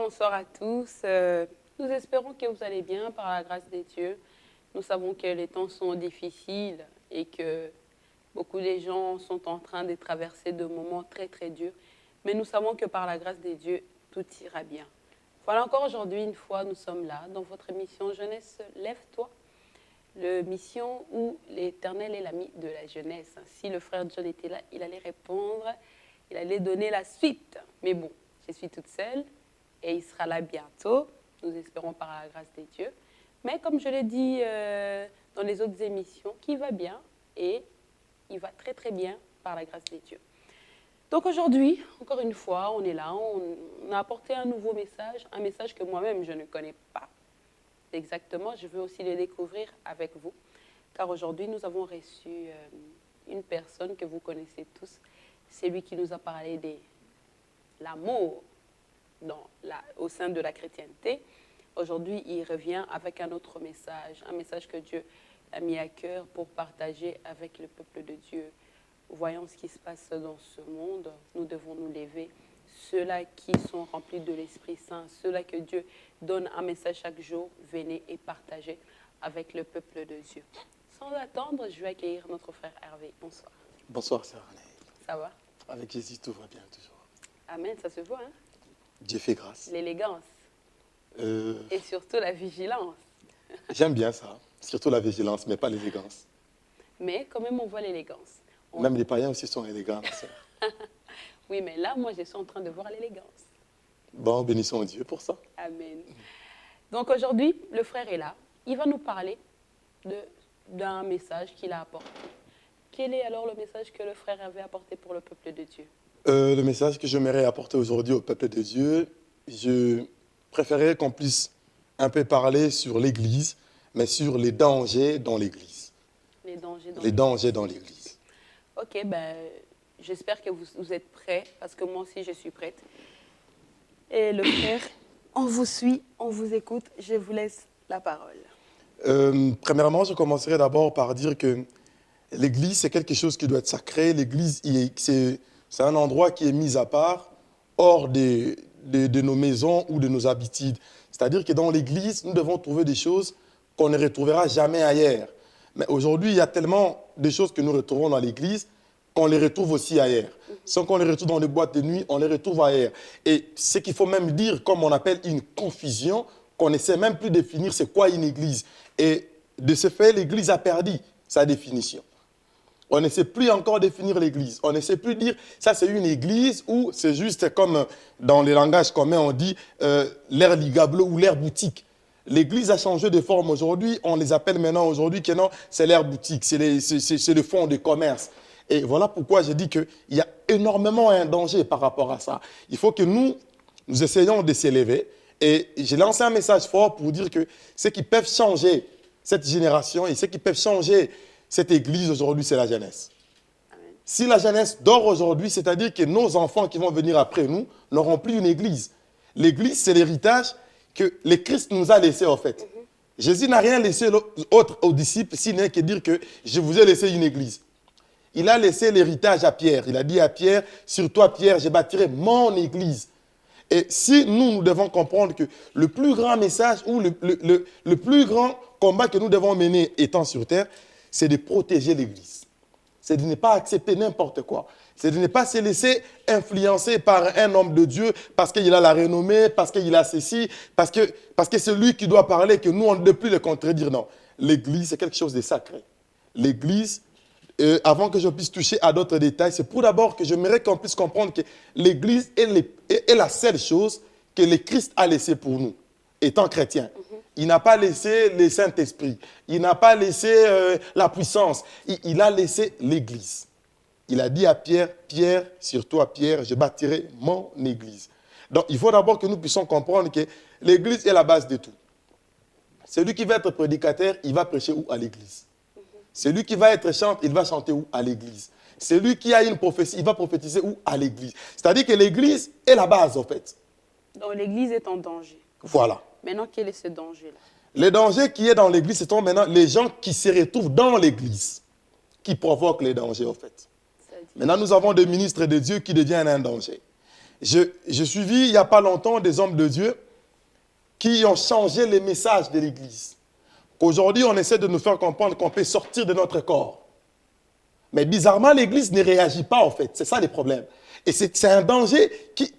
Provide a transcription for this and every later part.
bonsoir à tous. Nous espérons que vous allez bien par la grâce de Dieu. Nous savons que les temps sont difficiles et que beaucoup de gens sont en train de traverser de moments très très durs. Mais nous savons que par la grâce de Dieu, tout ira bien. Voilà encore aujourd'hui, une fois, nous sommes là dans votre émission Jeunesse, lève-toi. L'émission où l'Éternel est l'ami de la jeunesse. Si le frère John était là, il allait répondre, il allait donner la suite. Mais bon, je suis toute seule et il sera là bientôt. Nous espérons par la grâce de Dieu. Mais comme je l'ai dit dans les autres émissions, qui va bien et il va très très bien par la grâce de Dieu. Donc aujourd'hui, encore une fois, on est là, on a apporté un nouveau message, un message que moi-même je ne connais pas exactement. Je veux aussi le découvrir avec vous, car aujourd'hui nous avons reçu une personne que vous connaissez tous. C'est lui qui nous a parlé de l'amour au sein de la chrétienté. Aujourd'hui, il revient avec un autre message, un message que Dieu a mis à cœur pour partager avec le peuple de Dieu. Voyons ce qui se passe dans ce monde, nous devons nous lever. Ceux-là qui sont remplis de l'Esprit Saint, ceux-là que Dieu donne un message chaque jour, venez et partagez avec le peuple de Dieu. Sans attendre, je vais accueillir notre frère Hervé. Bonsoir. Bonsoir, sœur Anne. Ça va? Avec Jésus, tout va bien toujours. Amen, ça se voit, hein? Dieu fait grâce. L'élégance. Et surtout la vigilance. J'aime bien ça, surtout la vigilance, mais pas l'élégance. Mais quand même, on voit l'élégance. Même les païens aussi sont élégants, ma sœur. Oui, mais là, moi, je suis en train de voir l'élégance. Bon, bénissons Dieu pour ça. Amen. Donc aujourd'hui, le frère est là. Il va nous parler d'un message qu'il a apporté. Quel est alors le message que le frère avait apporté pour le peuple de Dieu? Le message que j'aimerais apporter aujourd'hui au peuple de Dieu, je préférerais qu'on puisse un peu parler sur l'Église, mais sur les dangers dans l'Église. Les dangers dans l'Église. Ok, j'espère que vous êtes prêts, parce que moi aussi je suis prête. Et le frère, on vous suit, on vous écoute, je vous laisse la parole. Premièrement, je commencerai d'abord par dire que l'Église, c'est quelque chose qui doit être sacré. L'Église, c'est un endroit qui est mis à part, hors de nos maisons ou de nos habitudes. C'est-à-dire que dans l'Église, nous devons trouver des choses qu'on ne retrouvera jamais ailleurs. Mais aujourd'hui, il y a tellement de choses que nous retrouvons dans l'Église qu'on les retrouve aussi ailleurs. Sans qu'on les retrouve dans les boîtes de nuit, on les retrouve ailleurs. Et ce qu'il faut même dire, comme on appelle une confusion, qu'on ne sait même plus définir c'est quoi une Église. Et de ce fait, l'Église a perdu sa définition. On ne sait plus encore définir l'Église. On ne sait plus dire ça c'est une Église ou c'est juste comme dans les langages communs on dit l'air ligablo ou l'air boutique. L'Église a changé de forme aujourd'hui. On les appelle maintenant aujourd'hui que non, c'est l'air boutique, c'est le fonds de commerce. Et voilà pourquoi je dis qu'il y a énormément un danger par rapport à ça. Il faut que nous essayons de s'élever. Et j'ai lancé un message fort pour dire que ceux qui peuvent changer cette génération et ceux qui peuvent changer cette Église aujourd'hui, c'est la jeunesse. Amen. Si la jeunesse dort aujourd'hui, c'est-à-dire que nos enfants qui vont venir après nous n'auront plus une Église. L'Église, c'est l'héritage que le Christ nous a laissé en fait. Jésus n'a rien laissé autre aux disciples, sinon que dire que je vous ai laissé une Église. Il a laissé l'héritage à Pierre. Il a dit à Pierre, sur toi Pierre, je bâtirai mon Église. Et si nous devons comprendre que le plus grand message ou le plus grand combat que nous devons mener étant sur terre, c'est de protéger l'Église. C'est de ne pas accepter n'importe quoi. C'est de ne pas se laisser influencer par un homme de Dieu parce qu'il a la renommée, parce qu'il a ceci, parce que c'est lui qui doit parler, que nous, on ne peut plus le contredire. Non. L'Église, c'est quelque chose de sacré. L'Église, avant que je puisse toucher à d'autres détails, c'est pour d'abord que j'aimerais qu'on puisse comprendre que l'Église est la seule chose que le Christ a laissée pour nous, étant chrétien. Il n'a pas laissé le Saint-Esprit. Il n'a pas laissé la puissance. Il a laissé l'Église. Il a dit à Pierre, Pierre, sur toi Pierre, je bâtirai mon Église. Donc il faut d'abord que nous puissions comprendre que l'Église est la base de tout. Celui qui va être prédicateur, il va prêcher où? À l'Église. Celui qui va être chanteur, il va chanter où? À l'Église. Celui qui a une prophétie, il va prophétiser où? À l'Église. C'est-à-dire que l'Église est la base en fait. Donc l'Église est en danger. Voilà. Maintenant, quel est ce danger-là? Le danger qui est dans l'Église, ce sont maintenant les gens qui se retrouvent dans l'Église qui provoquent les dangers, en fait. Maintenant, nous avons des ministres de Dieu qui deviennent un danger. J'ai suivi il n'y a pas longtemps des hommes de Dieu qui ont changé les messages de l'Église. Aujourd'hui, on essaie de nous faire comprendre qu'on peut sortir de notre corps. Mais bizarrement, l'Église ne réagit pas en fait. C'est ça les problèmes. Et c'est un danger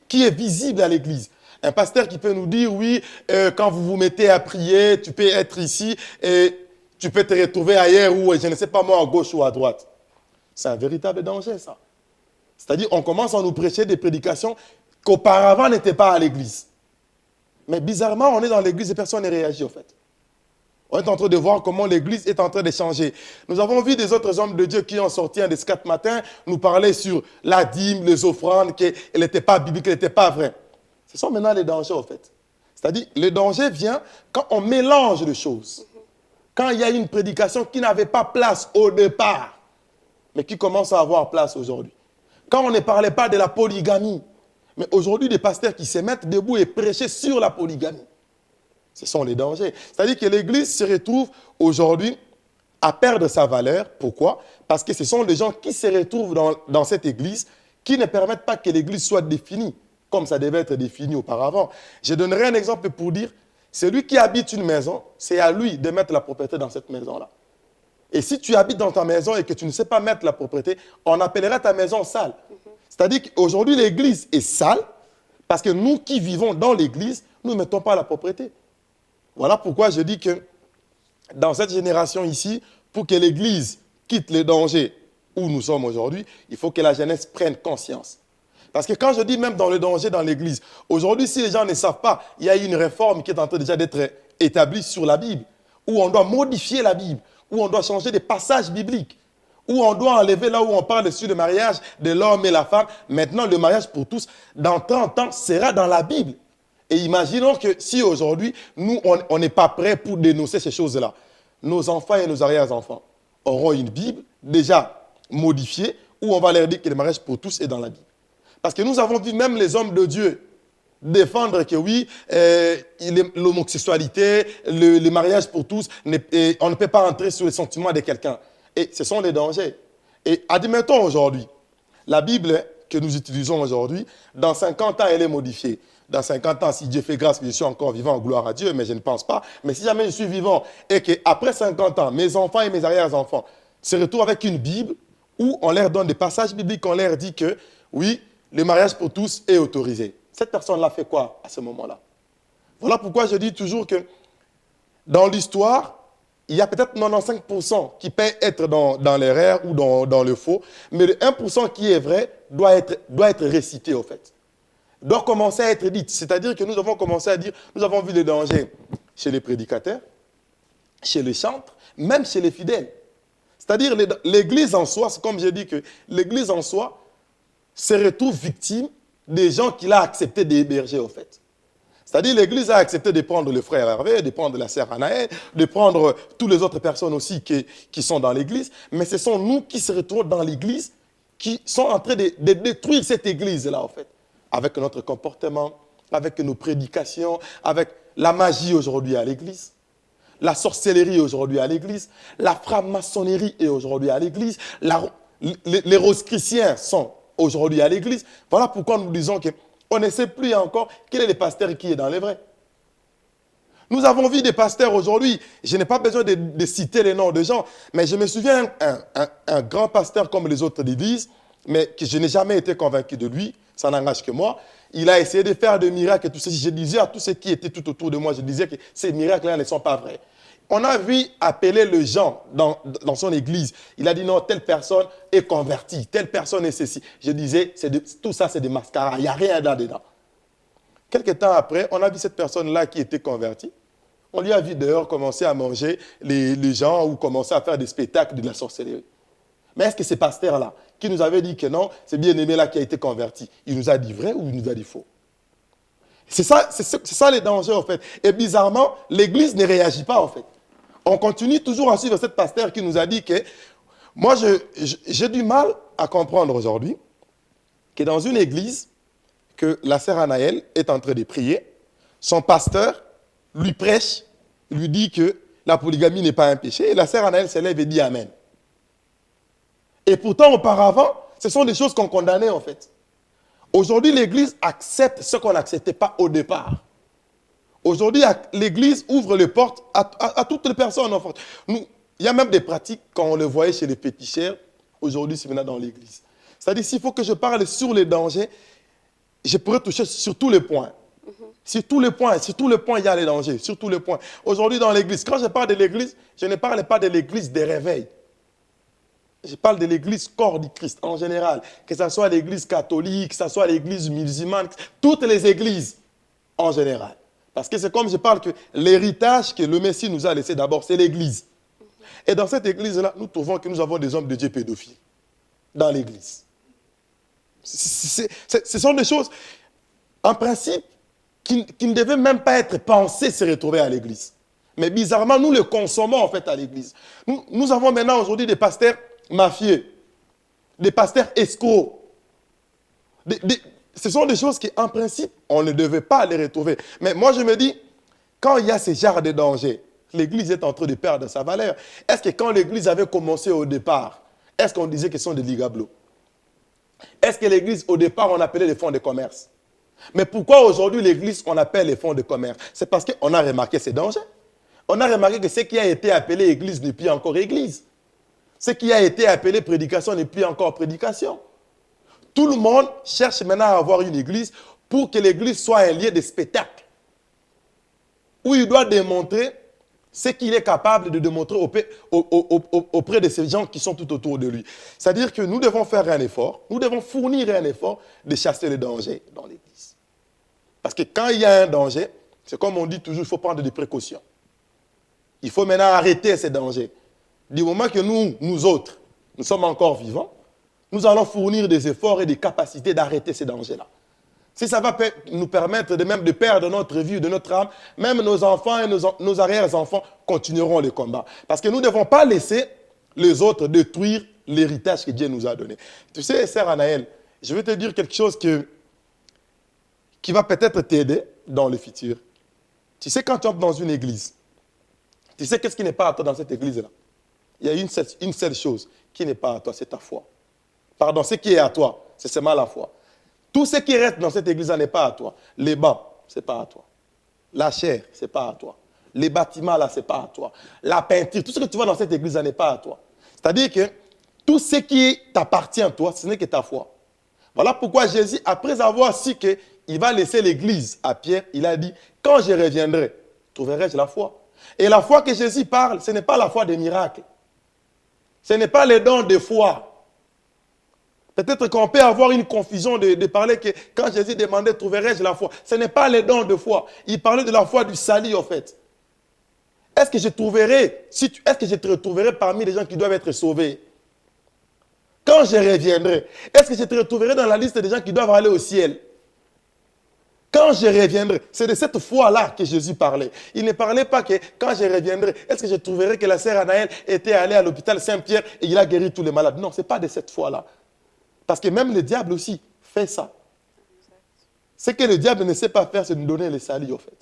qui est visible à l'Église. Un pasteur qui peut nous dire, oui, quand vous vous mettez à prier, tu peux être ici et tu peux te retrouver ailleurs ou, je ne sais pas moi, à gauche ou à droite. C'est un véritable danger, ça. C'est-à-dire, on commence à nous prêcher des prédications qu'auparavant n'étaient pas à l'Église. Mais bizarrement, on est dans l'Église et personne ne réagit, en fait. On est en train de voir comment l'Église est en train de changer. Nous avons vu des autres hommes de Dieu qui ont sorti un des 4 matins, nous parlaient sur la dîme, les offrandes, qu'elle n'était pas biblique, qu'elle n'était pas vraie. Ce sont maintenant les dangers, en fait. C'est-à-dire, le danger vient quand on mélange les choses. Quand il y a une prédication qui n'avait pas place au départ, mais qui commence à avoir place aujourd'hui. Quand on ne parlait pas de la polygamie, mais aujourd'hui, des pasteurs qui se mettent debout et prêcher sur la polygamie. Ce sont les dangers. C'est-à-dire que l'Église se retrouve aujourd'hui à perdre sa valeur. Pourquoi? Parce que ce sont les gens qui se retrouvent dans cette Église qui ne permettent pas que l'Église soit définie comme ça devait être défini auparavant. Je donnerai un exemple pour dire, celui qui habite une maison, c'est à lui de mettre la propriété dans cette maison-là. Et si tu habites dans ta maison et que tu ne sais pas mettre la propriété, on appellera ta maison sale. C'est-à-dire qu'aujourd'hui, l'Église est sale parce que nous qui vivons dans l'Église, nous ne mettons pas la propriété. Voilà pourquoi je dis que dans cette génération ici, pour que l'Église quitte les dangers où nous sommes aujourd'hui, il faut que la jeunesse prenne conscience. Parce que quand je dis même dans le danger dans l'Église, aujourd'hui, si les gens ne savent pas, il y a une réforme qui est en train déjà d'être établie sur la Bible, où on doit modifier la Bible, où on doit changer des passages bibliques, où on doit enlever là où on parle sur le mariage de l'homme et la femme. Maintenant, le mariage pour tous, dans 30 ans, sera dans la Bible. Et imaginons que si aujourd'hui, nous, on n'est pas prêts pour dénoncer ces choses-là, nos enfants et nos arrière-enfants auront une Bible déjà modifiée, où on va leur dire que le mariage pour tous est dans la Bible. Parce que nous avons vu même les hommes de Dieu défendre que oui, l'homosexualité, le mariage pour tous, on ne peut pas entrer sur les sentiments de quelqu'un. Et ce sont les dangers. Et admettons aujourd'hui, la Bible que nous utilisons aujourd'hui, dans 50 ans, elle est modifiée. Dans 50 ans, si Dieu fait grâce que je suis encore vivant, gloire à Dieu, mais je ne pense pas. Mais si jamais je suis vivant et qu'après 50 ans, mes enfants et mes arrière-enfants se retrouvent avec une Bible où on leur donne des passages bibliques, on leur dit que oui, le mariage pour tous est autorisé. Cette personne-là fait quoi à ce moment-là? Voilà pourquoi je dis toujours que dans l'histoire, il y a peut-être 95% qui peut être dans l'erreur ou dans le faux, mais le 1% qui est vrai doit être récité, au fait. Doit commencer à être dit. C'est-à-dire que nous avons commencé à dire, nous avons vu les dangers chez les prédicateurs, chez les chantres, même chez les fidèles. C'est-à-dire l'Église en soi, c'est comme j'ai dit que l'Église en soi se retrouve victime des gens qu'il a accepté d'héberger, au fait. C'est-à-dire l'Église a accepté de prendre le frère Hervé, de prendre la sœur Anaël, de prendre toutes les autres personnes aussi qui sont dans l'Église, mais ce sont nous qui se retrouvons dans l'Église qui sont en train de détruire cette Église-là, en fait, avec notre comportement, avec nos prédications, avec la magie aujourd'hui à l'Église, la sorcellerie aujourd'hui à l'Église, la franc-maçonnerie est aujourd'hui à l'Église, les rosicruciens sont aujourd'hui à l'Église. Voilà pourquoi nous disons qu'on ne sait plus encore quel est le pasteur qui est dans les vrais. Nous avons vu des pasteurs aujourd'hui, je n'ai pas besoin de citer les noms de gens, mais je me souviens un grand pasteur comme les autres d'Église, mais que je n'ai jamais été convaincu de lui, ça n'engage que moi. Il a essayé de faire des miracles et tout ça. Je disais à tous ceux qui étaient tout autour de moi, je disais que ces miracles-là ne sont pas vrais. On a vu appeler les gens dans son église. Il a dit non, telle personne est convertie, telle personne est ceci. Je disais, tout ça c'est des mascaras, il n'y a rien là-dedans. Quelque temps après, on a vu cette personne-là qui était convertie. On lui a vu dehors commencer à manger les gens ou commencer à faire des spectacles de la sorcellerie. Mais est-ce que ces pasteurs-là, qui nous avaient dit que non, c'est bien-aimé-là qui a été converti, il nous a dit vrai ou il nous a dit faux? C'est ça les dangers, en fait. Et bizarrement, l'Église ne réagit pas, en fait. On continue toujours à suivre cette pasteur qui nous a dit que... Moi, j'ai du mal à comprendre aujourd'hui que dans une église, que la sœur Anaël est en train de prier, son pasteur lui prêche, lui dit que la polygamie n'est pas un péché, et la sœur Anaël se lève et dit Amen. Et pourtant, auparavant, ce sont des choses qu'on condamnait, en fait. Aujourd'hui, l'Église accepte ce qu'on n'acceptait pas au départ. Aujourd'hui, l'Église ouvre les portes à toutes les personnes. En fait. Il y a même des pratiques, quand on le voyait chez les péticheurs, aujourd'hui, c'est maintenant dans l'Église. C'est-à-dire, s'il faut que je parle sur les dangers, je pourrais toucher sur tous les points. Sur tous les points, il y a les dangers, sur tous les points. Aujourd'hui, dans l'Église, quand je parle de l'Église, je ne parle pas de l'Église des réveils. Je parle de l'Église corps du Christ en général, que ce soit l'Église catholique, que ce soit l'Église musulmane, toutes les églises en général. Parce que c'est comme je parle que l'héritage que le Messie nous a laissé d'abord, c'est l'Église. Et dans cette Église-là, nous trouvons que nous avons des hommes de Dieu pédophiles dans l'Église. Ce sont des choses, en principe, qui ne devaient même pas être pensées se retrouver à l'Église. Mais bizarrement, nous les consommons en fait à l'Église. Nous avons maintenant aujourd'hui des pasteurs mafieux, des pasteurs escrocs. Ce sont des choses qui, en principe, on ne devait pas les retrouver. Mais moi, je me dis, quand il y a ce genre de danger, l'Église est en train de perdre sa valeur. Est-ce que quand l'Église avait commencé au départ, est-ce qu'on disait que ce sont des ligablos? Est-ce que l'Église, au départ, on appelait les fonds de commerce? Mais pourquoi aujourd'hui l'Église, on appelle les fonds de commerce? C'est parce qu'on a remarqué ces dangers. On a remarqué que ce qui a été appelé Église n'est plus encore Église. Ce qui a été appelé prédication n'est plus encore prédication. Tout le monde cherche maintenant à avoir une église pour que l'église soit un lieu de spectacle. Où il doit démontrer ce qu'il est capable de démontrer auprès de ces gens qui sont tout autour de lui. C'est-à-dire que nous devons faire un effort, nous devons fournir un effort de chasser les dangers dans l'église. Parce que quand il y a un danger, c'est comme on dit toujours, il faut prendre des précautions. Il faut maintenant arrêter ces dangers. Du moment que nous autres, nous sommes encore vivants, nous allons fournir des efforts et des capacités d'arrêter ces dangers-là. Si ça va nous permettre de perdre notre vie, de notre âme, même nos enfants et nos arrière-enfants continueront le combat. Parce que nous ne devons pas laisser les autres détruire l'héritage que Dieu nous a donné. Tu sais, sœur Anaëlle, je vais te dire quelque chose qui va peut-être t'aider dans le futur. Tu sais, quand tu entres dans une église, tu sais qu'est-ce qui n'est pas à toi dans cette église-là? Il y a une seule chose qui n'est pas à toi, c'est ta foi. Pardon, ce qui est à toi, c'est seulement la foi. Tout ce qui reste dans cette église-là n'est pas à toi. Les bancs, ce n'est pas à toi. La chair, ce n'est pas à toi. Les bâtiments, là, ce n'est pas à toi. La peinture, tout ce que tu vois dans cette église-là n'est pas à toi. C'est-à-dire que tout ce qui t'appartient à toi, ce n'est que ta foi. Voilà pourquoi Jésus, après avoir su qu'il va laisser l'église à Pierre, il a dit, quand je reviendrai, trouverai-je la foi? Et la foi que Jésus parle, ce n'est pas la foi des miracles. Ce n'est pas les dons de foi. Peut-être qu'on peut avoir une confusion de parler que quand Jésus demandait, trouverai-je la foi? Ce n'est pas les dons de foi. Il parlait de la foi du salut, en fait. Est-ce que je te retrouverai parmi les gens qui doivent être sauvés? Quand je reviendrai, est-ce que je te retrouverai dans la liste des gens qui doivent aller au ciel? Quand je reviendrai, c'est de cette foi-là que Jésus parlait. Il ne parlait pas que quand je reviendrai, est-ce que je trouverai que la sœur Anaëlle était allée à l'hôpital Saint-Pierre et il a guéri tous les malades? Non, ce n'est pas de cette foi-là. Parce que même le diable aussi fait ça. Ce que le diable ne sait pas faire, c'est nous donner le salut, en fait.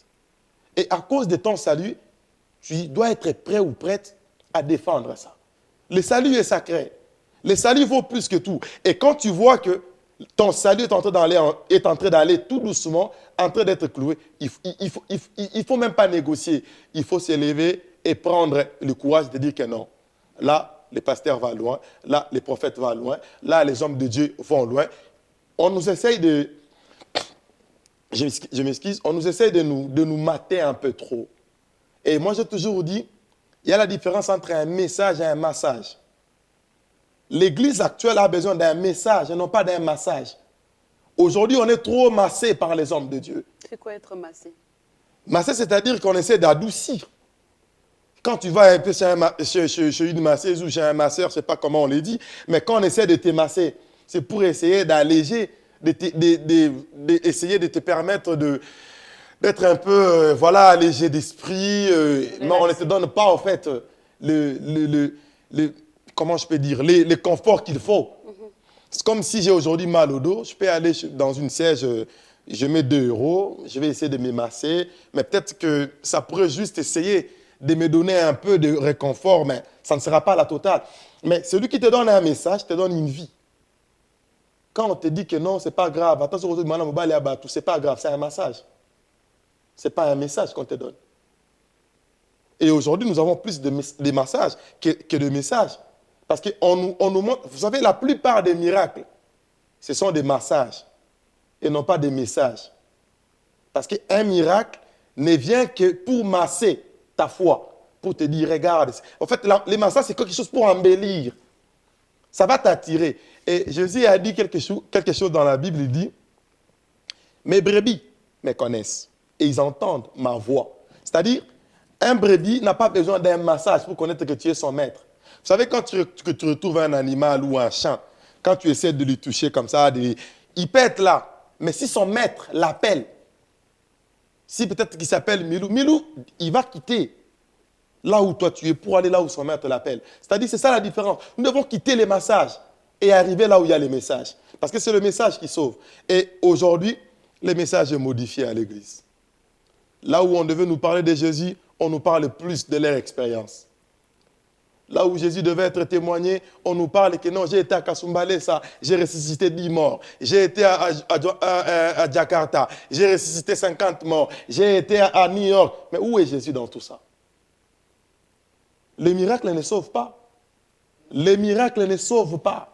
Et à cause de ton salut, tu dois être prêt ou prête à défendre ça. Le salut est sacré. Le salut vaut plus que tout. Et quand tu vois que ton salut est en train d'aller tout doucement, en train d'être cloué, il faut même pas négocier. Il faut se lever et prendre le courage de dire que non. Là, les pasteurs vont loin. Là, les prophètes vont loin. Là, les hommes de Dieu vont loin. On nous essaye de... Je m'excuse. On nous essaye de nous mater un peu trop. Et moi, j'ai toujours dit, il y a la différence entre un message et un massage. L'église actuelle a besoin d'un message et non pas d'un massage. Aujourd'hui, on est trop massé par les hommes de Dieu. C'est quoi être massé? Massé, c'est-à-dire qu'on essaie d'adoucir. Quand tu vas un peu chez une masseuse ou chez un masseur, je ne sais pas comment on le dit, mais quand on essaie de te masser, c'est pour essayer d'alléger, d'essayer de te permettre d'être un peu allégé d'esprit. Mais on ne te donne pas, en fait, comment je peux dire, les conforts qu'il faut. C'est comme si j'ai aujourd'hui mal au dos, je peux aller dans une siège, je mets 2 €, je vais essayer de me masser, mais peut-être que ça pourrait juste essayer de me donner un peu de réconfort, mais ça ne sera pas la totale. Mais celui qui te donne un message te donne une vie. Quand on te dit que non, ce n'est pas grave, attention, ce n'est pas grave, c'est un massage. Ce n'est pas un message qu'on te donne. Et aujourd'hui, nous avons plus de massages que de messages. Parce qu'on nous montre, vous savez, la plupart des miracles, ce sont des massages et non pas des messages. Parce qu'un miracle ne vient que pour masser ta foi, pour te dire, regarde. En fait, les massages, c'est quelque chose pour embellir. Ça va t'attirer. Et Jésus a dit quelque chose dans la Bible, il dit, mes brebis me connaissent et ils entendent ma voix. C'est-à-dire, un brebis n'a pas besoin d'un massage pour connaître que tu es son maître. Vous savez, quand tu retrouves un animal ou un chien, quand tu essaies de lui toucher comme ça, il peut être là. Mais si son maître l'appelle, si peut-être qu'il s'appelle Milou, Milou, il va quitter là où toi tu es pour aller là où son maître l'appelle. C'est-à-dire, c'est ça la différence. Nous devons quitter les massages et arriver là où il y a les messages. Parce que c'est le message qui sauve. Et aujourd'hui, le message est modifié à l'église. Là où on devait nous parler de Jésus, on nous parle plus de leur expérience. Là où Jésus devait être témoigné, on nous parle que non, j'ai été à Kasumbalé, ça, j'ai ressuscité 10 morts. J'ai été à Jakarta, j'ai ressuscité 50 morts. J'ai été à New York. Mais où est Jésus dans tout ça? Les miracles ne sauvent pas. Les miracles ne sauvent pas.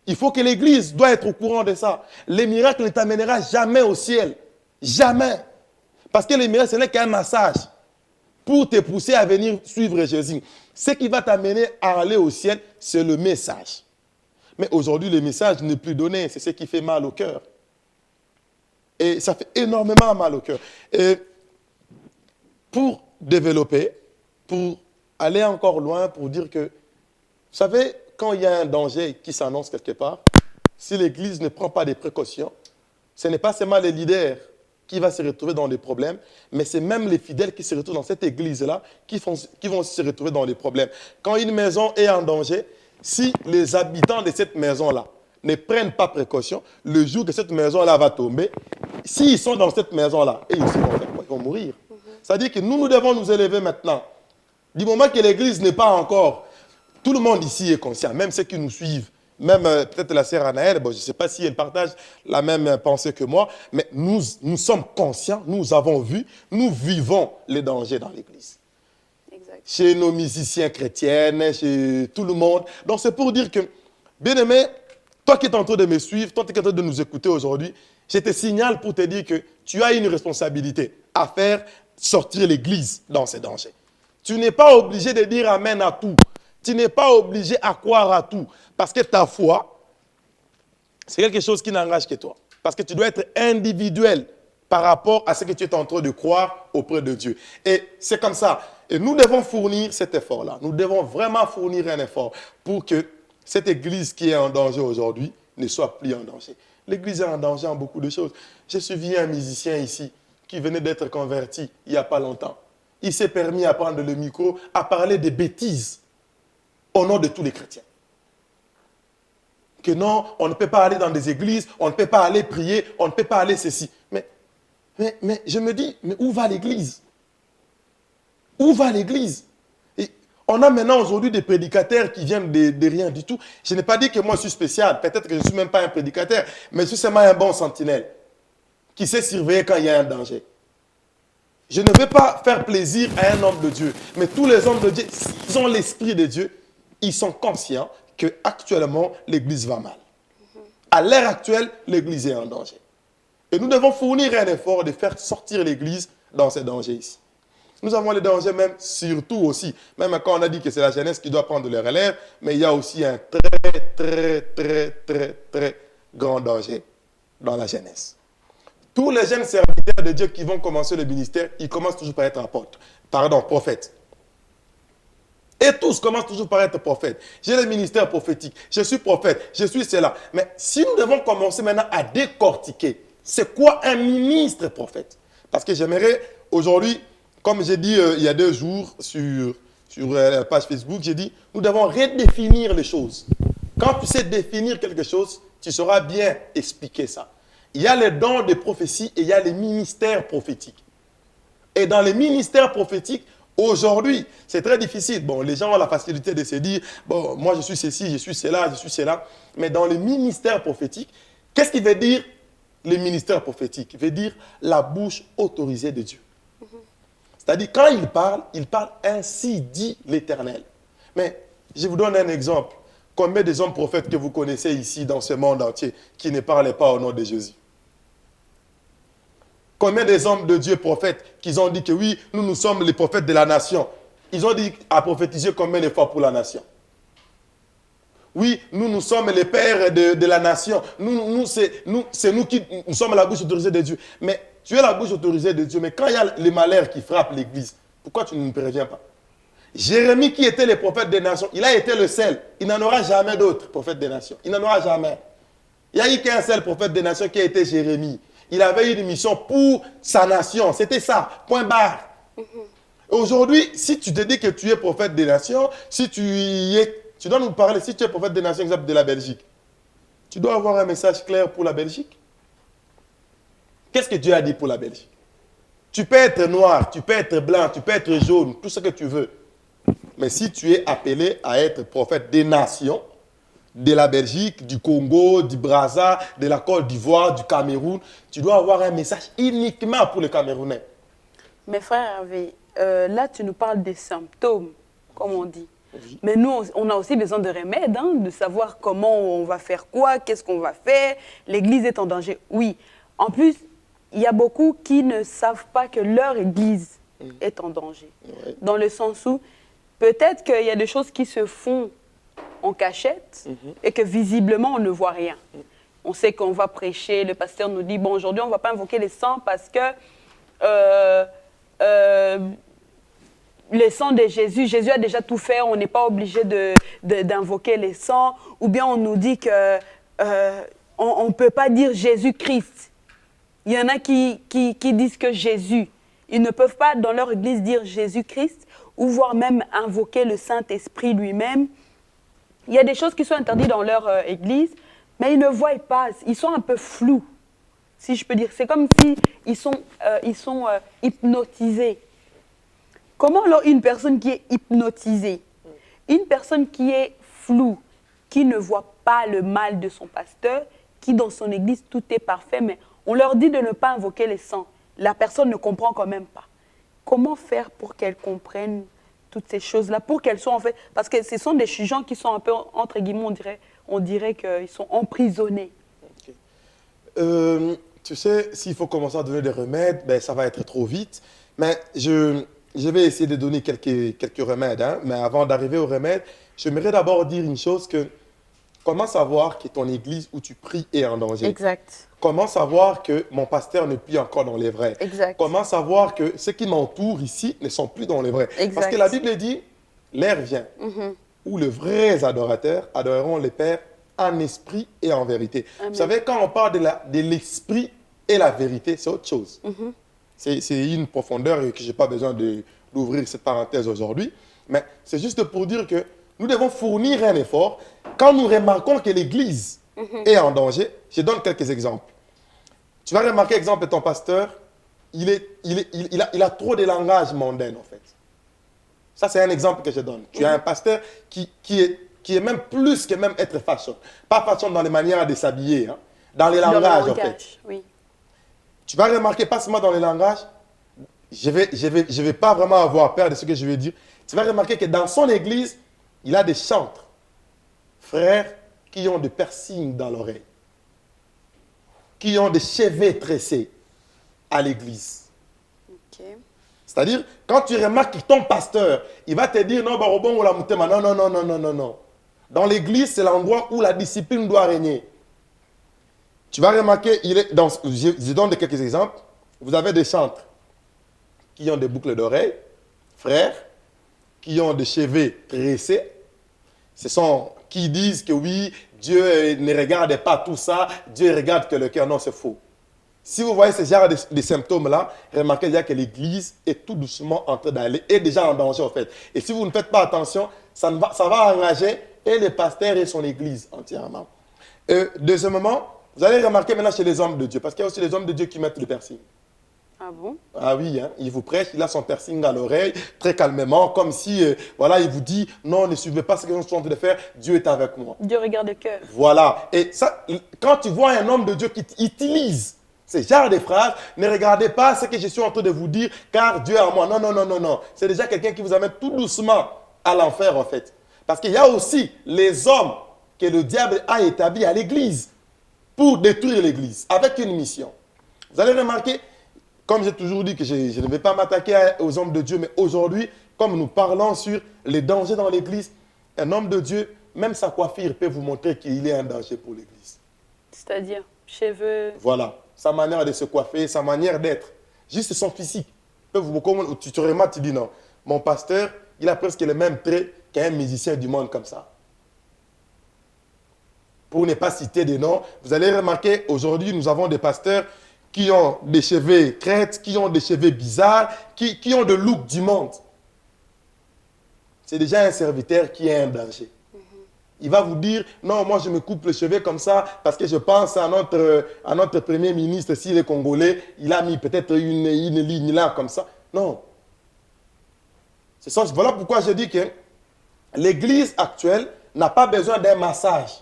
Il faut que l'Église doit être au courant de ça. Les miracles ne t'amèneront jamais au ciel. Jamais. Parce que les miracles, ce n'est qu'un massage pour te pousser à venir suivre Jésus. Ce qui va t'amener à aller au ciel, c'est le message. Mais aujourd'hui, le message n'est plus donné. C'est ce qui fait mal au cœur. Et ça fait énormément mal au cœur. Et pour développer, pour aller encore loin, pour dire que, vous savez, quand il y a un danger qui s'annonce quelque part, si l'Église ne prend pas des précautions, ce n'est pas seulement les leaders qui vont se retrouver dans des problèmes, mais c'est même les fidèles qui se retrouvent dans cette église-là qui vont se retrouver dans des problèmes. Quand une maison est en danger, si les habitants de cette maison-là ne prennent pas précaution, le jour que cette maison-là va tomber, s'ils sont dans cette maison-là, et ils vont mourir. C'est-à-dire que nous devons nous élever maintenant. Du moment que l'église n'est pas encore, tout le monde ici est conscient, même ceux qui nous suivent, même peut-être la sœur Anaëlle, bon, je ne sais pas si elle partage la même pensée que moi, mais nous sommes conscients, nous avons vu, nous vivons les dangers dans l'église. Exact. Chez nos musiciens chrétiens, chez tout le monde. Donc c'est pour dire que, bien aimé, toi qui es en train de me suivre, toi qui es en train de nous écouter aujourd'hui, je te signale pour te dire que tu as une responsabilité à faire sortir l'église dans ces dangers. Tu n'es pas obligé de dire amen à tout. Tu n'es pas obligé à croire à tout. Parce que ta foi, c'est quelque chose qui n'engage que toi. Parce que tu dois être individuel par rapport à ce que tu es en train de croire auprès de Dieu. Et c'est comme ça. Et nous devons fournir cet effort-là. Nous devons vraiment fournir un effort pour que cette église qui est en danger aujourd'hui ne soit plus en danger. L'église est en danger en beaucoup de choses. J'ai suivi un musicien ici qui venait d'être converti il n'y a pas longtemps. Il s'est permis à prendre le micro, à parler des bêtises au nom de tous les chrétiens. Que non, on ne peut pas aller dans des églises, on ne peut pas aller prier, on ne peut pas aller ceci. Mais je me dis, mais où va l'église? Où va l'église? Et on a maintenant aujourd'hui des prédicateurs qui viennent de rien du tout. Je n'ai pas dit que moi je suis spécial, peut-être que je ne suis même pas un prédicateur, mais je suis seulement un bon sentinelle qui sait surveiller quand il y a un danger. Je ne veux pas faire plaisir à un homme de Dieu, mais tous les hommes de Dieu, s'ils ont l'esprit de Dieu, ils sont conscients qu'actuellement, l'Église va mal. À l'heure actuelle, l'Église est en danger. Et nous devons fournir un effort de faire sortir l'Église dans ces dangers ici. Nous avons les dangers même, surtout aussi, même quand on a dit que c'est la jeunesse qui doit prendre le relève, mais il y a aussi un très grand danger dans la jeunesse. Tous les jeunes serviteurs de Dieu qui vont commencer le ministère, ils commencent toujours par être prophètes. Et tous commencent toujours par être prophètes. J'ai le ministère prophétique, je suis prophète, je suis cela. Mais si nous devons commencer maintenant à décortiquer, c'est quoi un ministre prophète? Parce que j'aimerais aujourd'hui, comme j'ai dit il y a 2 jours sur la page Facebook, j'ai dit, nous devons redéfinir les choses. Quand tu sais définir quelque chose, tu sauras bien expliquer ça. Il y a les dons de prophétie et il y a les ministères prophétiques. Et dans les ministères prophétiques, Aujourd'hui, c'est très difficile. Bon, les gens ont la facilité de se dire, bon, moi je suis ceci, je suis cela, je suis cela. Mais dans le ministère prophétique, qu'est-ce qui veut dire le ministère prophétique? Il veut dire la bouche autorisée de Dieu. C'est-à-dire, quand il parle ainsi dit l'Éternel. Mais je vous donne un exemple. Combien des hommes prophètes que vous connaissez ici dans ce monde entier qui ne parlaient pas au nom de Jésus? Combien des hommes de Dieu prophètes qui ont dit que oui, nous sommes les prophètes de la nation. Ils ont dit à prophétiser combien de fois pour la nation? Oui, nous sommes les pères de la nation. C'est nous qui nous sommes la bouche autorisée de Dieu. Mais tu es la bouche autorisée de Dieu. Mais quand il y a les malheurs qui frappent l'Église, pourquoi tu ne nous préviens pas? Jérémie, qui était le prophète des nations, il a été le seul. Il n'en aura jamais d'autres prophètes des nations. Il n'en aura jamais. Il n'y a eu qu'un seul prophète des nations qui a été Jérémie. Il avait eu une mission pour sa nation. C'était ça, point barre. Aujourd'hui, si tu te dis que tu es prophète des nations, si tu y es, tu dois nous parler, si tu es prophète des nations, exemple de la Belgique, tu dois avoir un message clair pour la Belgique. Qu'est-ce que Dieu a dit pour la Belgique? Tu peux être noir, tu peux être blanc, tu peux être jaune, tout ce que tu veux. Mais si tu es appelé à être prophète des nations, de la Belgique, du Congo, du Brazza, de la Côte d'Ivoire, du Cameroun, tu dois avoir un message uniquement pour les Camerounais. Mais frère Hervé, là tu nous parles des symptômes, comme on dit. Oui. Mais nous, on a aussi besoin de remèdes, hein, de savoir comment on va faire quoi, qu'est-ce qu'on va faire. L'Église est en danger, oui. En plus, il y a beaucoup qui ne savent pas que leur Église est en danger. Oui. Dans le sens où, peut-être qu'il y a des choses qui se font en cachette et que visiblement, on ne voit rien. On sait qu'on va prêcher, le pasteur nous dit, bon, aujourd'hui, on ne va pas invoquer les sangs parce que le sang de Jésus, Jésus a déjà tout fait, on n'est pas obligé d'invoquer les sangs. Ou bien on nous dit que on ne peut pas dire Jésus-Christ. Il y en a qui disent que Jésus. Ils ne peuvent pas dans leur église dire Jésus-Christ ou voire même invoquer le Saint-Esprit lui-même. Il y a des choses qui sont interdites dans leur église, mais ils ne voient pas, ils sont un peu flous, si je peux dire. C'est comme si ils sont hypnotisés. Comment alors une personne qui est hypnotisée, une personne qui est floue, qui ne voit pas le mal de son pasteur, qui dans son église tout est parfait, mais on leur dit de ne pas invoquer les saints. La personne ne comprend quand même pas. Comment faire pour qu'elle comprenne toutes ces choses-là, pour qu'elles soient en fait... Parce que ce sont des gens qui sont un peu, entre guillemets, on dirait qu'ils sont emprisonnés. Okay. Tu sais, s'il faut commencer à donner des remèdes, ben, ça va être trop vite. Mais je vais essayer de donner quelques remèdes. Hein. Mais avant d'arriver aux remèdes, j'aimerais d'abord dire une chose que... Comment savoir que ton église où tu pries est en danger? Exact. Comment savoir que mon pasteur ne prie encore dans les vrais? Exact. Comment savoir que ceux qui m'entourent ici ne sont plus dans les vrais? Exact. Parce que la Bible dit, l'heure vient où les vrais adorateurs adoreront le Père en esprit et en vérité. Amen. Vous savez, quand on parle de l'esprit et la vérité, c'est autre chose. C'est une profondeur que je n'ai pas besoin d'ouvrir cette parenthèse aujourd'hui. Mais c'est juste pour dire que nous devons fournir un effort. Quand nous remarquons que l'Église est en danger, je donne quelques exemples. Tu vas remarquer, exemple, ton pasteur, il a trop de langage mondain, en fait. Ça, c'est un exemple que je donne. Tu as un pasteur qui est même plus que même être fashion. Pas fashion dans les manières de s'habiller, hein, dans les langages, en fait. Oui. Tu vas remarquer, pas seulement dans les langages, je vais pas vraiment avoir peur de ce que je vais dire. Tu vas remarquer que dans son église, il a des chantres, frères, qui ont des piercings dans l'oreille, qui ont des cheveux tressés à l'église. Okay. C'est-à-dire, quand tu remarques que ton pasteur, il va te dire, non, barobon ou la moutema, non, non, non, non, non, non, non. Dans l'église, c'est l'endroit où la discipline doit régner. Tu vas remarquer, je donne quelques exemples. Vous avez des chantres qui ont des boucles d'oreilles, frères, qui ont des cheveux tressés. Ce sont qui disent que oui, Dieu ne regarde pas tout ça, Dieu regarde que le cœur. Non, c'est faux. Si vous voyez ce genre de symptômes-là, remarquez déjà que l'Église est tout doucement en train d'aller, est déjà en danger en fait. Et si vous ne faites pas attention, ça va enrager et le pasteur et son Église entièrement. Deuxièmement, vous allez remarquer maintenant chez les hommes de Dieu, parce qu'il y a aussi les hommes de Dieu qui mettent le piercing. Ah bon? Ah oui, hein, il vous prêche, il a son piercing à l'oreille, très calmement, comme si, voilà, il vous dit, non, ne suivez pas ce que je suis en train de faire, Dieu est avec moi. Dieu regarde le cœur. Voilà. Et ça, quand tu vois un homme de Dieu qui utilise ces genres de phrases, ne regardez pas ce que je suis en train de vous dire, car Dieu est en moi. Non, non, non, non, non. C'est déjà quelqu'un qui vous amène tout doucement à l'enfer, en fait. Parce qu'il y a aussi les hommes que le diable a établis à l'église pour détruire l'église, avec une mission. Vous allez remarquer, comme j'ai toujours dit que je ne vais pas m'attaquer aux hommes de Dieu, mais aujourd'hui, comme nous parlons sur les dangers dans l'église, un homme de Dieu, même sa coiffure peut vous montrer qu'il est un danger pour l'église. C'est-à-dire, cheveux. Voilà, sa manière de se coiffer, sa manière d'être, juste son physique. Tu remarques, tu dis non, mon pasteur, il a presque les mêmes traits qu'un musicien du monde comme ça. Pour ne pas citer des noms, vous allez remarquer, aujourd'hui, nous avons des pasteurs qui ont des cheveux crêtes, qui ont des cheveux bizarres, qui ont le look du monde. C'est déjà un serviteur qui est un danger. Il va vous dire, non, moi je me coupe les cheveux comme ça parce que je pense à notre Premier ministre, s'il est congolais, il a mis peut-être une ligne là comme ça. Non. Voilà pourquoi je dis que l'église actuelle n'a pas besoin d'un massage,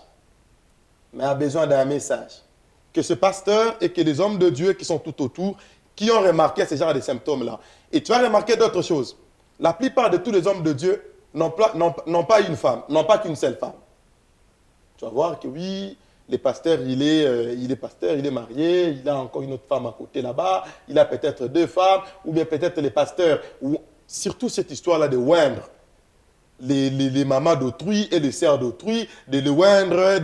mais a besoin d'un message. Que ce pasteur et que les hommes de Dieu qui sont tout autour, qui ont remarqué ce genre de symptômes-là. Et tu vas remarquer d'autres choses. La plupart de tous les hommes de Dieu n'ont pas une femme, n'ont pas qu'une seule femme. Tu vas voir que oui, le pasteur, il est pasteur, il est marié, il a encore une autre femme à côté là-bas, il a peut-être 2 femmes, ou bien peut-être les pasteurs, ou surtout cette histoire-là de oindre les mamans d'autrui et les sœurs d'autrui, de les oindre,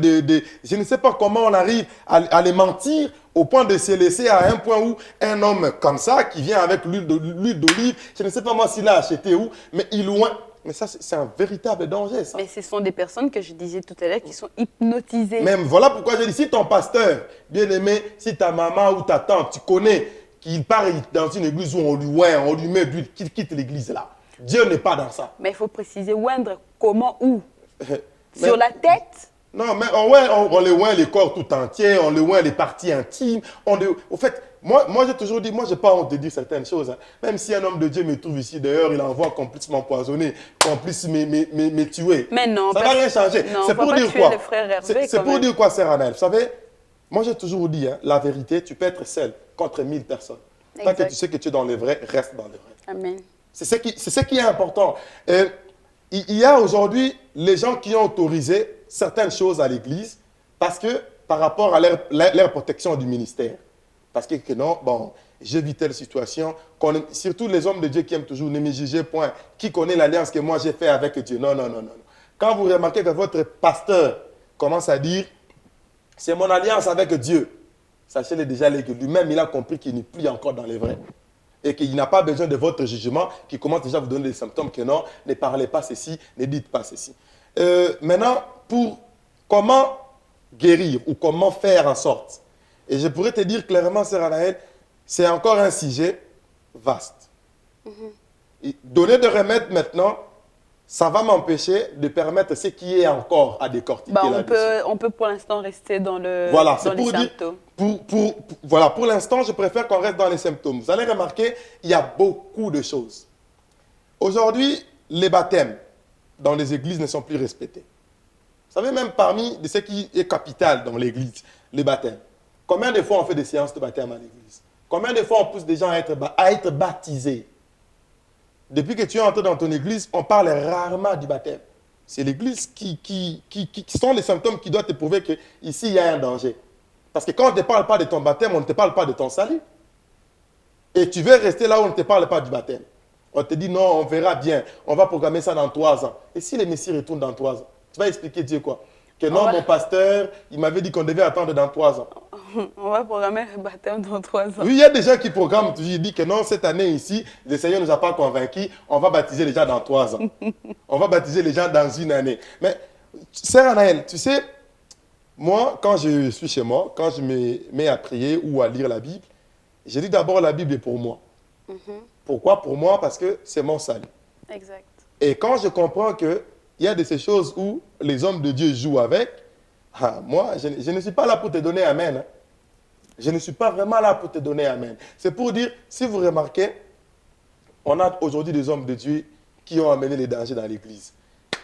je ne sais pas comment on arrive à les mentir au point de se laisser à un point où un homme comme ça, qui vient avec l'huile d'olive, je ne sais pas moi s'il l'a acheté où, mais il oint. Mais ça, c'est un véritable danger, ça. Mais ce sont des personnes que je disais tout à l'heure qui sont hypnotisées. Même voilà pourquoi je dis, si ton pasteur, bien aimé, si ta maman ou ta tante, tu connais qu'il part dans une église où on lui oint, on lui met de l'huile, qu'il quitte l'église là. Dieu n'est pas dans ça. Mais il faut préciser, oindre comment, où? Sur la tête? Non, mais on les oint les corps tout entier, on les oint les parties intimes. Au fait, moi j'ai toujours dit, moi je n'ai pas honte de dire certaines choses. Hein. Même si un homme de Dieu me trouve ici dehors, il envoie qu'on puisse m'empoisonner, qu'on puisse me tuer. Mais non. Ça ne va rien changer. C'est pour dire quoi? C'est pour dire quoi, sœur Anaël? Vous savez, moi j'ai toujours dit, hein, la vérité, tu peux être seul contre 1000 personnes. Tant que tu sais que tu es dans le vrai, reste dans le vrai. Amen. C'est ce qui est important. Il y a aujourd'hui les gens qui ont autorisé certaines choses à l'Église parce que par rapport à leur protection du ministère. Parce que non, bon, j'ai vu telle situation. Surtout les hommes de Dieu qui aiment toujours ne me juger point. Qui connaît l'alliance que moi j'ai fait avec Dieu? Non, non, non, non. Quand vous remarquez que votre pasteur commence à dire c'est mon alliance avec Dieu, sachez-le déjà que lui-même il a compris qu'il n'est plus encore dans les vrais. Et qu'il n'a pas besoin de votre jugement qui commence déjà à vous donner des symptômes que non, ne parlez pas ceci, ne dites pas ceci. Maintenant, pour comment guérir ou comment faire en sorte, et je pourrais te dire clairement, sœur Anaël, c'est encore un sujet vaste. Et donner de remèdes maintenant, ça va m'empêcher de permettre ce qui est encore à décortiquer on peut pour l'instant rester dans les symptômes. Voilà, pour l'instant, je préfère qu'on reste dans les symptômes. Vous allez remarquer, il y a beaucoup de choses. Aujourd'hui, les baptêmes dans les églises ne sont plus respectés. Vous savez, même parmi ce qui est capital dans l'église, les baptêmes. Combien de fois on fait des séances de baptême à l'église? Combien de fois on pousse des gens à être baptisés? Depuis que tu es entré dans ton église, on parle rarement du baptême. C'est l'église qui sont les symptômes qui doivent te prouver qu'ici, il y a un danger. Parce que quand on ne te parle pas de ton baptême, on ne te parle pas de ton salut. Et tu veux rester là où on ne te parle pas du baptême. On te dit non, on verra bien. On va programmer ça dans 3 ans. Et si le Messie retourne dans 3 ans, tu vas expliquer Dieu quoi? Que non, mon pasteur, il m'avait dit qu'on devait attendre dans 3 ans. On va programmer le baptême dans 3 ans. Oui, il y a des gens qui programment, ils disent que non, cette année ici, le Seigneur ne nous a pas convaincus, on va baptiser les gens dans 3 ans. On va baptiser les gens dans 1 année. Mais, sœur Anaël, tu sais, moi, quand je suis chez moi, quand je me mets à prier ou à lire la Bible, je lis d'abord la Bible est pour moi. Pourquoi pour moi? Parce que c'est mon salut. Exact. Et quand je comprends qu'il y a de ces choses où les hommes de Dieu jouent avec, moi, je ne suis pas là pour te donner amen. Hein. Je ne suis pas vraiment là pour te donner amen. C'est pour dire, si vous remarquez, on a aujourd'hui des hommes de Dieu qui ont amené les dangers dans l'église,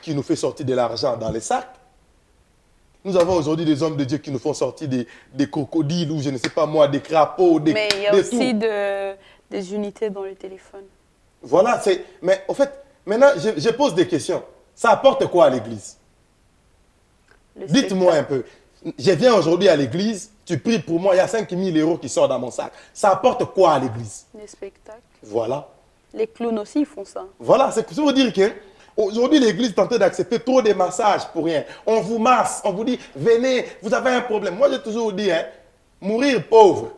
qui nous fait sortir de l'argent dans les sacs. Nous avons aujourd'hui des hommes de Dieu qui nous font sortir des crocodiles ou je ne sais pas moi, des crapauds, Mais il y a aussi des unités dans le téléphone. Voilà, mais en fait, maintenant, je pose des questions. Ça apporte quoi à l'église? Dites-moi un peu. Je viens aujourd'hui à l'église, tu pries pour moi, il y a 5 000 euros qui sortent dans mon sac. Ça apporte quoi à l'église? Les spectacles. Voilà. Les clowns aussi, ils font ça. Voilà, c'est pour dire que aujourd'hui, l'église est en train d'accepter trop de massages pour rien. On vous masse, on vous dit, venez, vous avez un problème. Moi, j'ai toujours dit, hein, mourir pauvre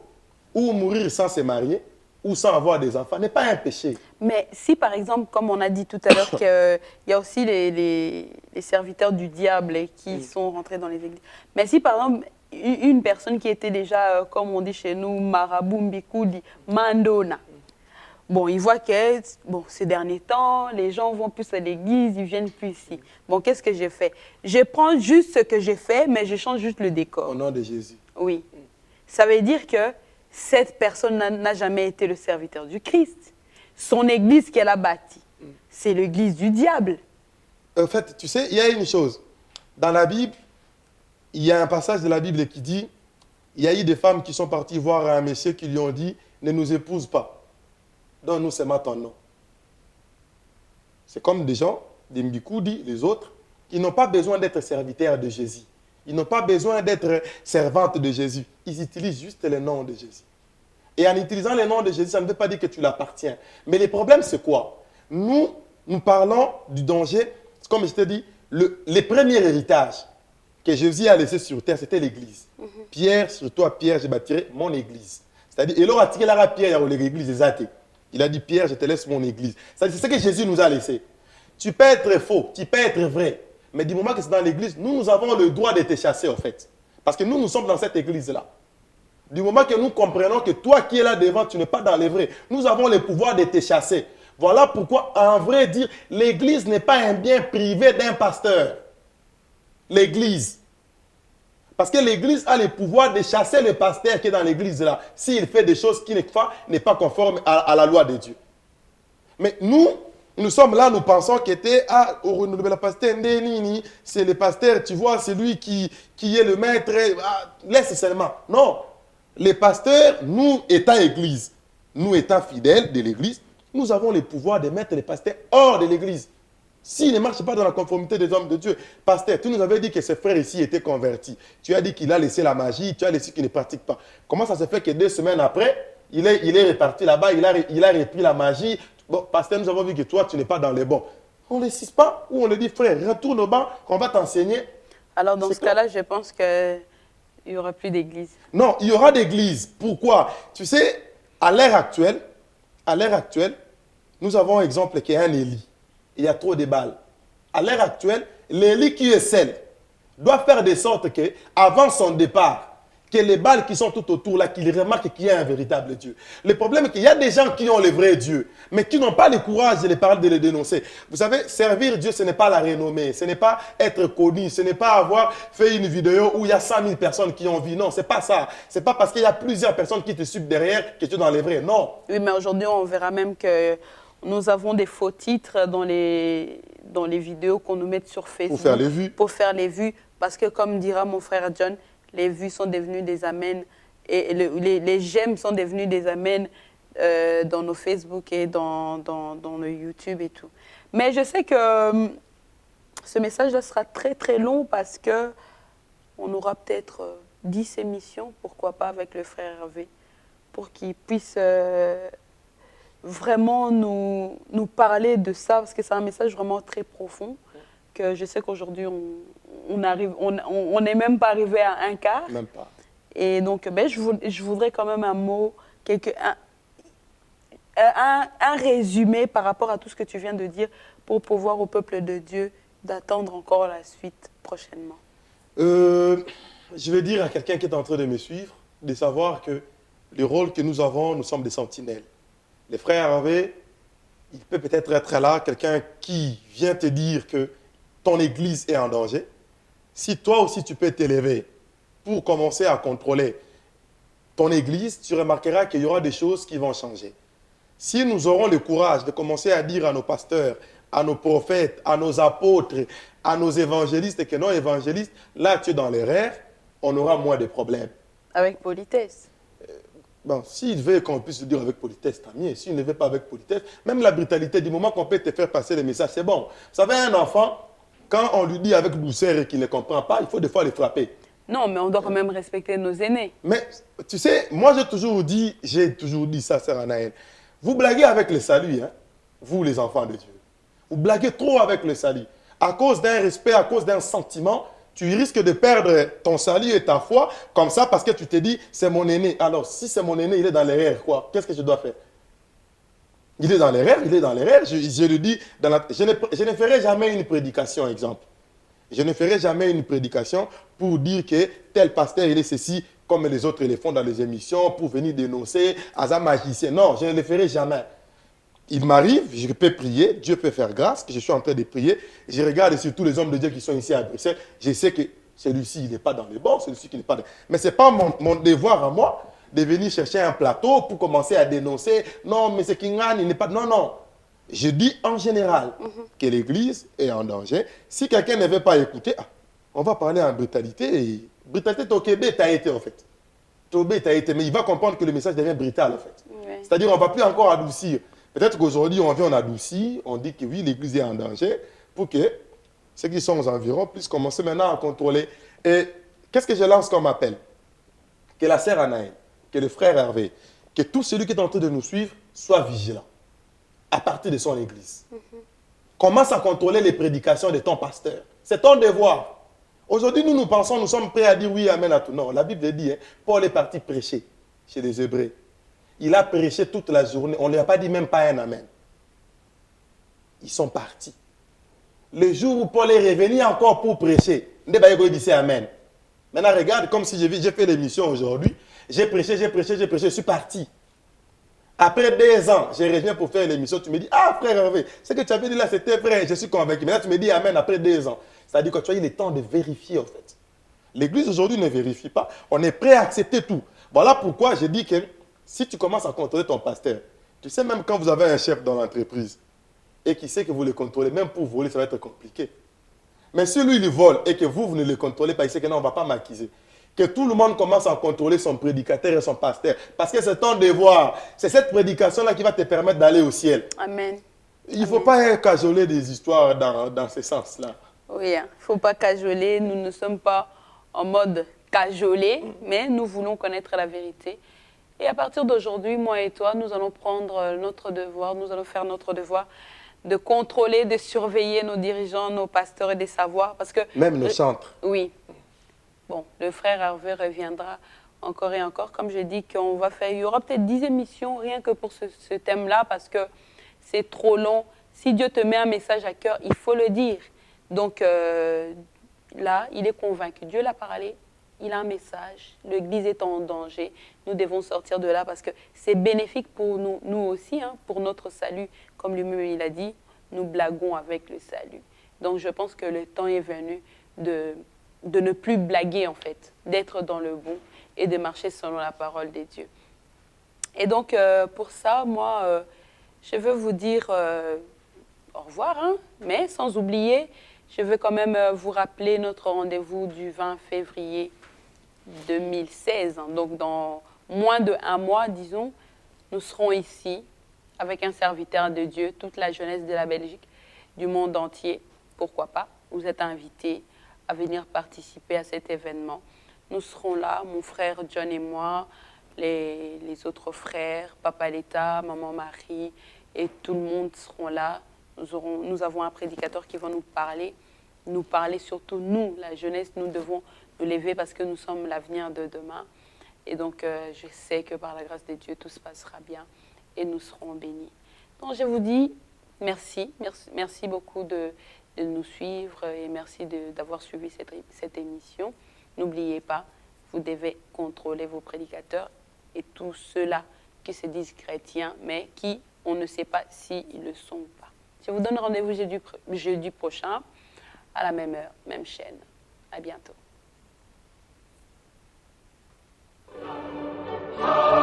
ou mourir sans se marier ou sans avoir des enfants n'est pas un péché. Mais si, par exemple, comme on a dit tout à l'heure, qu'il y a aussi les serviteurs du diable qui sont rentrés dans les églises. Mais si, par exemple, une personne qui était déjà, comme on dit chez nous, marabout, mbikoudi, mandona, bon, il voit que bon, ces derniers temps, les gens vont plus à l'église, ils viennent plus ici. Bon, qu'est-ce que j'ai fait? Je prends juste ce que j'ai fait, mais je change juste le décor. Au nom de Jésus. Oui. Ça veut dire que cette personne n'a jamais été le serviteur du Christ. Son église qu'elle a bâtie, c'est l'église du diable. En fait, tu sais, il y a une chose. Dans la Bible, il y a un passage de la Bible qui dit, il y a eu des femmes qui sont parties voir un monsieur qui lui ont dit, ne nous épouse pas. Donne-nous seulement ton nom. C'est comme des gens, des Mbikoudi, les autres, qui n'ont pas besoin d'être serviteurs de Jésus. Ils n'ont pas besoin d'être servantes de Jésus. Ils utilisent juste le nom de Jésus. Et en utilisant le nom de Jésus, ça ne veut pas dire que tu l'appartiens. Mais le problème, c'est quoi? Nous parlons du danger. Comme je t'ai dit, le premier héritage que Jésus a laissé sur terre, c'était l'église. Pierre, sur toi, Pierre, je bâtirai mon église. C'est-à-dire, il aura tiré la pierre, il y a l'église des athées. Il a dit, Pierre, je te laisse mon église. C'est ce que Jésus nous a laissé. Tu peux être faux, tu peux être vrai. Mais du moment que c'est dans l'église, nous avons le droit de te chasser, en fait. Parce que nous sommes dans cette église-là. Du moment que nous comprenons que toi qui es là devant, tu n'es pas dans les vrais, nous avons le pouvoir de te chasser. Voilà pourquoi, en vrai dire, l'église n'est pas un bien privé d'un pasteur. L'église. Parce que l'église a le pouvoir de chasser le pasteur qui est dans l'église là, s'il fait des choses qui n'est pas conforme à la loi de Dieu. Mais nous sommes là, nous pensons que c'est le pasteur, tu vois, c'est lui qui est le maître. Laisse seulement. Non. Les pasteurs, nous étant église, nous étant fidèles de l'église, nous avons le pouvoir de mettre les pasteurs hors de l'église. S'ils ne marchent pas dans la conformité des hommes de Dieu, pasteur, tu nous avais dit que ce frère ici était converti. Tu as dit qu'il a laissé la magie, tu as laissé qu'il ne pratique pas. Comment ça se fait que 2 semaines après, il est reparti là-bas, il a repris la magie. Bon, pasteur, nous avons vu que toi, tu n'es pas dans les bons. On ne le cisse pas ou on le dit, frère, retourne au banc, qu'on va t'enseigner. Alors, dans ce cas-là, je pense qu'il n'y aura plus d'église. Non, il y aura d'église. Pourquoi? Tu sais, à l'ère actuelle, nous avons un exemple qui est un Élie. Il y a trop de balles. À l'heure actuelle, l'Élie qui est seul doit faire de sorte que, avant son départ, que les balles qui sont tout autour là, qu'il remarque qu'il y a un véritable Dieu. Le problème est qu'il y a des gens qui ont le vrai Dieu, mais qui n'ont pas le courage de les parler, de les dénoncer. Vous savez, servir Dieu, ce n'est pas la renommée, ce n'est pas être connu, ce n'est pas avoir fait une vidéo où il y a 100 000 personnes qui ont vu. Non, c'est pas ça. C'est pas parce qu'il y a plusieurs personnes qui te suivent derrière que tu es dans les vrais. Non. Oui, mais aujourd'hui, on verra même que nous avons des faux titres dans les vidéos qu'on nous met sur Facebook. Pour faire les vues. Pour faire les vues. Parce que, comme dira mon frère John, les vues sont devenues des amens. Et les j'aime sont devenus des amens dans nos Facebook et dans nos YouTube et tout. Mais je sais que ce message-là sera très, très long parce qu'on aura peut-être 10 émissions, pourquoi pas, avec le frère Hervé, pour qu'il puisse vraiment nous parler de ça, parce que c'est un message vraiment très profond, que je sais qu'aujourd'hui, on n'est même pas arrivé à un quart. Même pas. Et donc, je voudrais quand même un mot, un résumé par rapport à tout ce que tu viens de dire, pour pouvoir au peuple de Dieu d'attendre encore la suite prochainement. Je vais dire à quelqu'un qui est en train de me suivre, de savoir que le rôle que nous avons, nous sommes des sentinelles. Les frères Hervé, il peut peut-être être là, quelqu'un qui vient te dire que ton église est en danger. Si toi aussi tu peux t'élever pour commencer à contrôler ton église, tu remarqueras qu'il y aura des choses qui vont changer. Si nous aurons le courage de commencer à dire à nos pasteurs, à nos prophètes, à nos apôtres, à nos évangélistes et que non évangélistes, là tu es dans l'erreur, on aura moins de problèmes. Avec politesse. Bon, s'il veut qu'on puisse le dire avec politesse, tant mieux. S'il ne veut pas avec politesse, même la brutalité, du moment qu'on peut te faire passer les messages, c'est bon. Vous savez, un enfant, quand on lui dit avec douceur et qu'il ne comprend pas, il faut des fois le frapper. Non, mais on doit quand même respecter nos aînés. Mais, tu sais, moi j'ai toujours dit ça, sœur Anaël. Vous blaguez avec le salut, hein, vous les enfants de Dieu. Vous blaguez trop avec le salut. À cause d'un respect, à cause d'un sentiment, tu risques de perdre ton salut et ta foi comme ça parce que tu te dis, c'est mon aîné. Alors, si c'est mon aîné, il est dans l'erreur, quoi. Qu'est-ce que je dois faire? Il est dans l'erreur, il est dans l'erreur. Je le dis, je ne ferai jamais une prédication, exemple. Je ne ferai jamais une prédication pour dire que tel pasteur, il est ceci, comme les autres le font dans les émissions, pour venir dénoncer, à un magicien. Non, je ne le ferai jamais. Il m'arrive, je peux prier, Dieu peut faire grâce, que je suis en train de prier. Je regarde sur tous les hommes de Dieu qui sont ici à Bruxelles. Je sais que celui-ci, il n'est pas dans les bons, celui-ci qui n'est pas dans... Mais ce n'est pas mon devoir à moi de venir chercher un plateau pour commencer à dénoncer. Non, mais c'est Kingan, il n'est pas... Non, non. Je dis en général que l'Église est en danger. Si quelqu'un ne veut pas écouter, on va parler en brutalité. Et brutalité, Tokébé, t'as été en fait. Tokébé, t'as été. Mais il va comprendre que le message devient brutal en fait. Oui. C'est-à-dire qu'on ne va plus encore adoucir. Peut-être qu'aujourd'hui, on vient, on adoucit, on dit que oui, l'Église est en danger pour que ceux qui sont aux environs puissent commencer maintenant à contrôler. Et qu'est-ce que je lance comme appel? Que la sœur Anaï, que le frère Hervé, que tout celui qui est en train de nous suivre soit vigilant à partir de son Église. Commence à contrôler les prédications de ton pasteur. C'est ton devoir. Aujourd'hui, nous pensons, nous sommes prêts à dire oui, amen à tout. Non, la Bible dit, hein, Paul est parti prêcher chez les Hébreux. Il a prêché toute la journée. On ne lui a pas dit même pas un amen. Ils sont partis. Le jour où Paul est revenu encore pour prêcher, il dit amen. Maintenant, regarde, comme si j'ai fait l'émission aujourd'hui. J'ai prêché, je suis parti. Après 2 ans, je reviens pour faire l'émission. Tu me dis, ah frère Hervé, ce que tu avais dit là, c'était vrai, je suis convaincu. Maintenant, tu me dis amen après 2 ans. C'est-à-dire que tu as eu le temps de vérifier en fait. L'Église aujourd'hui ne vérifie pas. On est prêt à accepter tout. Voilà pourquoi je dis que si tu commences à contrôler ton pasteur, tu sais même quand vous avez un chef dans l'entreprise et qui sait que vous le contrôlez, même pour voler, ça va être compliqué. Mais si lui, il vole et que vous ne le contrôlez pas, il sait que non, on ne va pas m'accuser. Que tout le monde commence à contrôler son prédicateur et son pasteur. Parce que c'est ton devoir. C'est cette prédication-là qui va te permettre d'aller au ciel. Amen. Il ne faut pas cajoler des histoires dans ce sens-là. Oui, il ne faut pas cajoler. Nous ne sommes pas en mode cajoler, mais nous voulons connaître la vérité. Et à partir d'aujourd'hui, moi et toi, nous allons prendre notre devoir, nous allons faire notre devoir de contrôler, de surveiller nos dirigeants, nos pasteurs et de savoir. Parce que, même nos chantres. Oui. Bon, le frère Hervé reviendra encore et encore. Comme je dis, qu'on va faire, il y aura peut-être 10 émissions rien que pour ce thème-là parce que c'est trop long. Si Dieu te met un message à cœur, il faut le dire. Donc là, il est convaincu. Dieu l'a parlé, il a un message. L'Église est en danger. Nous devons sortir de là parce que c'est bénéfique pour nous aussi, hein, pour notre salut. Comme lui-même il a dit, nous blaguons avec le salut. Donc je pense que le temps est venu de ne plus blaguer en fait, d'être dans le bon et de marcher selon la parole des dieux. Et donc pour ça, moi, je veux vous dire au revoir, hein, mais sans oublier, je veux quand même vous rappeler notre rendez-vous du 20 février 2016. Hein. Donc dans moins d'1 mois, disons, nous serons ici avec un serviteur de Dieu, toute la jeunesse de la Belgique, du monde entier, pourquoi pas, vous êtes invités à venir participer à cet événement. Nous serons là, mon frère John et moi, les autres frères, Papa Leta, Maman Marie, et tout le monde seront là. Nous avons un prédicateur qui va nous parler surtout nous, la jeunesse, nous devons nous lever parce que nous sommes l'avenir de demain. Et donc, je sais que par la grâce de Dieu, tout se passera bien et nous serons bénis. Donc, je vous dis merci beaucoup de nous suivre et merci d'avoir suivi cette émission. N'oubliez pas, vous devez contrôler vos prédicateurs et tous ceux-là qui se disent chrétiens, mais qui, on ne sait pas s'ils le sont ou pas. Je vous donne rendez-vous jeudi prochain, à la même heure, même chaîne. À bientôt. Amen.